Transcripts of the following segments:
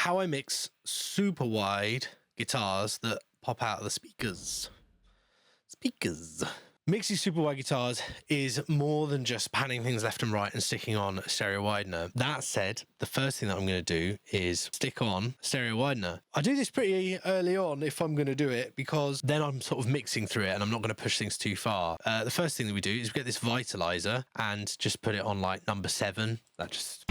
how I mix super wide guitars that pop out of the speakers. Mixing super wide guitars is more than just panning things left and right and sticking on a stereo widener. That said, the first thing that I'm going to do is stick on a stereo widener. I do this pretty early on if I'm going to do it, because then I'm sort of mixing through it and I'm not going to push things too far. The first thing that we do is we get this vitalizer and just put it on like number 7. That just...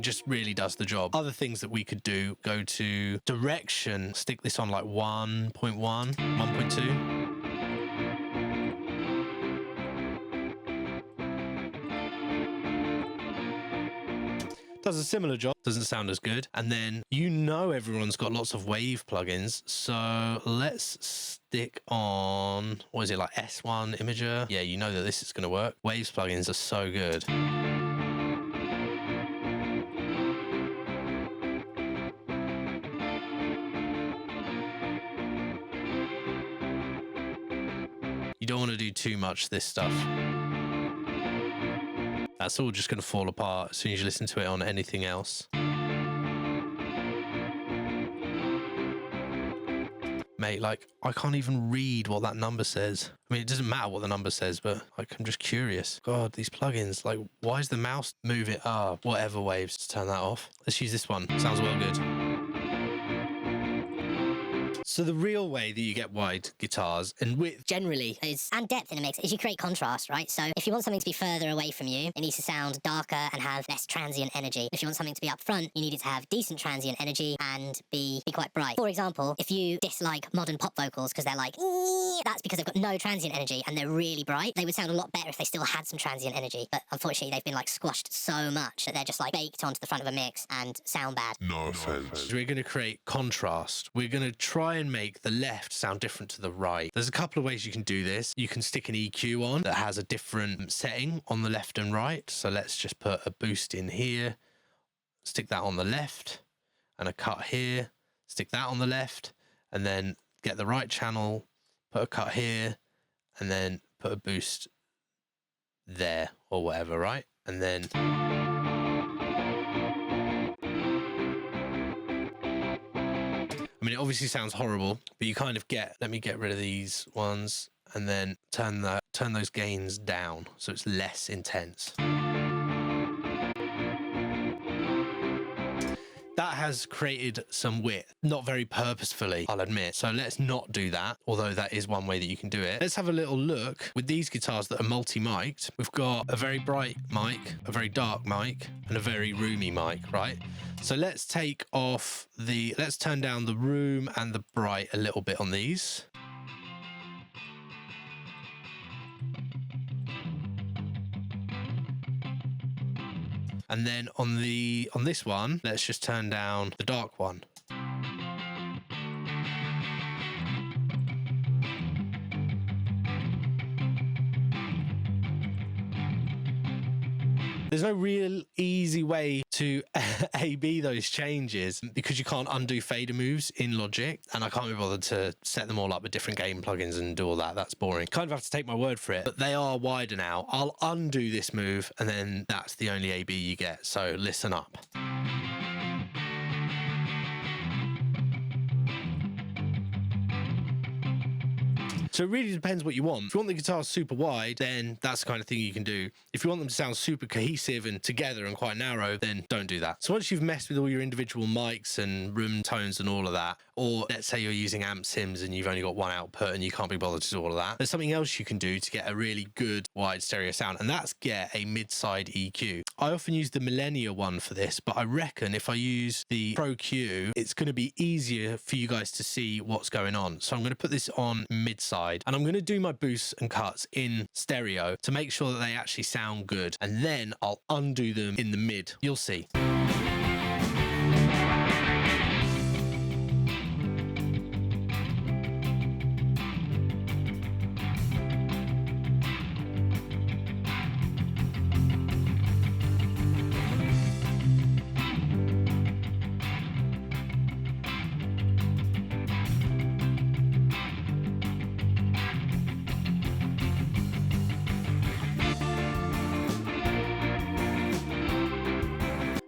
just really does the job. Other things that we could do, go to direction, stick this on like 1.1, 1.2. Does a similar job, doesn't sound as good. And then everyone's got lots of wave plugins, so let's stick on, what is it, like S1 Imager? Yeah, you know that this is going to work. Waves plugins are so good. You don't want to do too much this stuff. That's all just going to fall apart as soon as you listen to it on anything else. Mate, like, I can't even read what that number says. I mean, it doesn't matter what the number says, but like, I'm just curious. God, these plugins, like, why is the mouse moving? Whatever waves, to turn that off. Let's use this one. Sounds well good. So the real way that you get wide guitars and width generally is, and depth in a mix, is you create contrast, right? So if you want something to be further away from you, it needs to sound darker and have less transient energy. If you want something to be up front, you need it to have decent transient energy and be quite bright. For example, if you dislike modern pop vocals because they're like, that's because they've got no transient energy and they're really bright. They would sound a lot better if they still had some transient energy. But unfortunately, they've been like squashed so much that they're just like baked onto the front of a mix and sound bad. No offense. We're going to create contrast. We're going to try and make the left sound different to the right. There's a couple of ways you can do this. You can stick an EQ on that has a different setting on the left and right. So let's just put a boost in here, stick that on the left, and a cut here, stick that on the left, and then get the right channel, put a cut here, and then put a boost there or whatever, right? And then I mean, it obviously sounds horrible, but you kind of get, let me get rid of these ones and then turn those gains down so it's less intense. That has created some width, not very purposefully, I'll admit. So let's not do that, although that is one way that you can do it. Let's have a little look with these guitars that are multi-mic'd. We've got a very bright mic, a very dark mic, and a very roomy mic, right? So let's take off let's turn down the room and the bright a little bit on these. And then on this one, let's just turn down the dark one. There's no real easy way to A/B those changes because you can't undo fader moves in Logic, and I can't be bothered to set them all up with different gain plugins and do all that. That's boring. Kind of have to take my word for it, but they are wider now. I'll undo this move, and then that's the only A/B you get. So listen up. So it really depends what you want. If you want the guitars super wide, then that's the kind of thing you can do. If you want them to sound super cohesive and together and quite narrow, then don't do that. So once you've messed with all your individual mics and room tones and all of that, or let's say you're using amp sims and you've only got one output and you can't be bothered to do all of that, there's something else you can do to get a really good wide stereo sound, and that's get a mid-side EQ. I often use the Millennia one for this, but I reckon if I use the Pro Q, it's going to be easier for you guys to see what's going on. So I'm going to put this on mid-side, and I'm going to do my boosts and cuts in stereo to make sure that they actually sound good, and then I'll undo them in the mid. You'll see.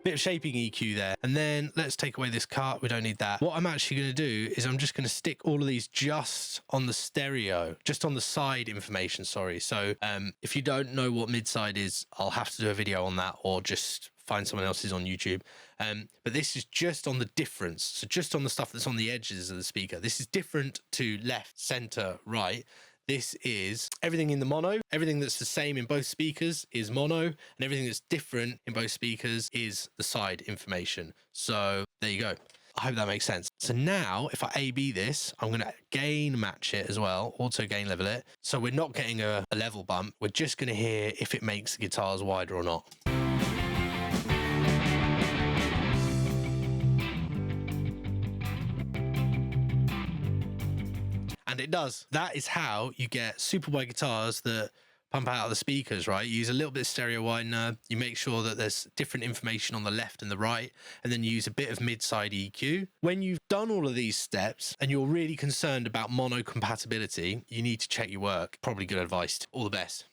Bit of shaping EQ there. And then let's take away this cut. We don't need that. What I'm actually going to do is I'm just going to stick all of these just on the stereo, just on the side information, sorry. So if you don't know what mid-side is, I'll have to do a video on that, or just find someone else's on YouTube. But this is just on the difference. So just on the stuff that's on the edges of the speaker. This is different to left, center, right. This is everything in the mono. Everything that's the same in both speakers is mono, and everything that's different in both speakers is the side information. So there you go. I hope that makes sense. So now if I A/B this, I'm going to gain match it as well, auto gain level it. So we're not getting a level bump. We're just going to hear if it makes the guitars wider or not. And it does. That is how you get super wide guitars that pump out of the speakers, right? You use a little bit of stereo widener. You make sure that there's different information on the left and the right, and then you use a bit of mid-side EQ. When you've done all of these steps and you're really concerned about mono compatibility, you need to check your work. Probably good advice. All the best.